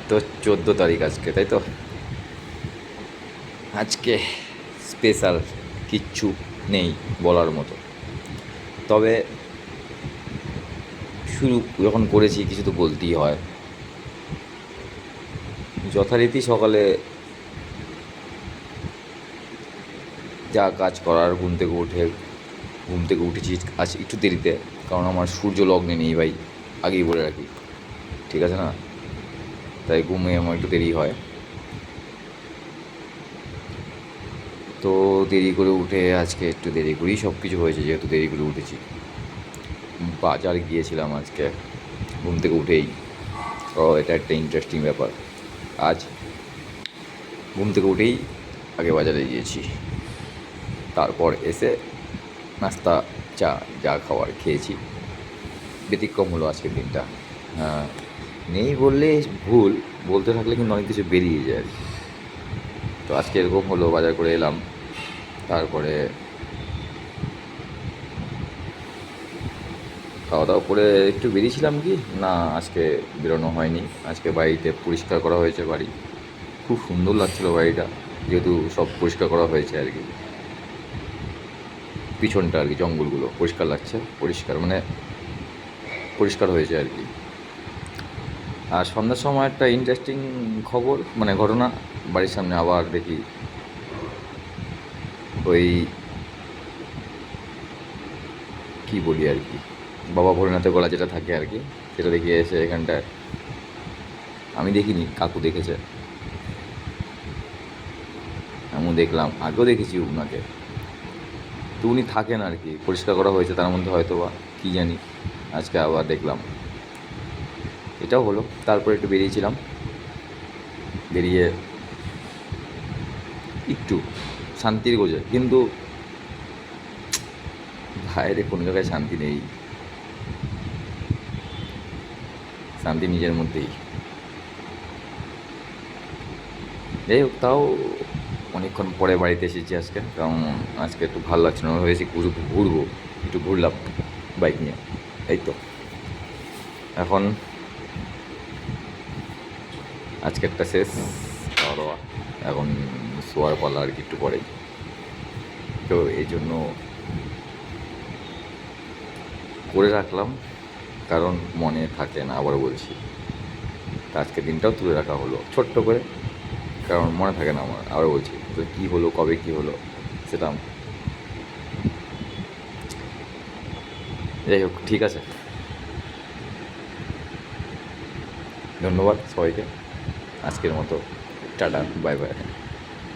তো 14 তারিখ আজকে, তাই তো? আজকে স্পেশাল কিচ্ছু নেই বলার মতো। তবে শুরু যখন করেছি কিছু তো বলতেই হয়। যথারীতি সকালে যা কাজ করার, ঘুম থেকে উঠেছি আজ একটু দেরিতে, কারণ আমার সূর্য লগ্নে নেই ভাই, আগেই বলে রাখি, ঠিক আছে না? তাই ঘুমে আমার একটু দেরি হয়। তো দেরি করে উঠে আজকে একটু দেরি করেই সব কিছু হয়েছে, যেহেতু দেরি করে উঠেছি। বাজার গিয়েছিলাম আজকে ঘুম থেকে উঠেই। এটা একটা ইন্টারেস্টিং ব্যাপার। আজ ঘুম থেকে উঠেই আগে বাজারে গিয়েছি, তারপর এসে নাস্তা, চা, যা খাওয়ার খেয়েছি। ব্যতিক্রম হলো আজকের দিনটা। হ্যাঁ, নেই বললে ভুল, বলতে থাকলে কিন্তু অনেক কিছু বেরিয়ে যায় আর কি। তো আজকে এরকম হলো, বাজার করে এলাম, তারপরে খাওয়া দাওয়া করে একটু বেরিয়েছিলাম কি না, আজকে বেরোনো হয়নি। আজকে বাড়িতে পরিষ্কার করা হয়েছে বাড়ি, খুব সুন্দর লাগছিলো বাড়িটা, যেহেতু সব পরিষ্কার করা হয়েছে আর কি। পিছনটা আর কি, জঙ্গলগুলো পরিষ্কার লাগছে, পরিষ্কার মানে পরিষ্কার হয়েছে আর কি। আর সন্ধ্যার সময় একটা ইন্টারেস্টিং খবর, মানে ঘটনা, বাড়ির সামনে আবার দেখি ওই কী বলি আর কি, বাবা ভোলেনাথের গলা যেটা থাকে আর কি, সেটা দেখি এসে এখানটায়। আমি দেখিনি, কাকু দেখেছে, আমিও দেখলাম, আগেও দেখেছি ওনাকে। তো উনি থাকেন আর কি, পরিষ্কার করা হয়েছে তার মধ্যে, হয়তো বা কী জানি, আজকে আবার দেখলাম। এটাও হলো। তারপর একটু বেরিয়েছিলাম, বেরিয়ে একটু শান্তির খোঁজে, কিন্তু বাইরে কোনো জায়গায় শান্তি নেই, শান্তি নিজের মধ্যেই। যাই হোক, তাও অনেকক্ষণ পরে বাড়িতে এসেছি আজকে, কারণ আজকে একটু ভালো লাগছে না, হয়েছি ঘুরবো, একটু ঘুরলাম বাইক নিয়ে, এই তো। এখন আজকে একটা শেষ খাওয়া দাওয়া, এখন শোয়ার পালা আর কি, একটু পরে। তো এই জন্য করে রাখলাম, কারণ মনে থাকে না, আবার বলছি। তা আজকে দিনটাও তুলে রাখা হলো ছোট্ট করে, কারণ মনে থাকে না আমার, আবার বলছি তো কী হলো, কবে কী হলো সেটা। যাই হোক, ঠিক আছে, ধন্যবাদ সবাইকে, আজকের মতো টাটা, বাই বাই।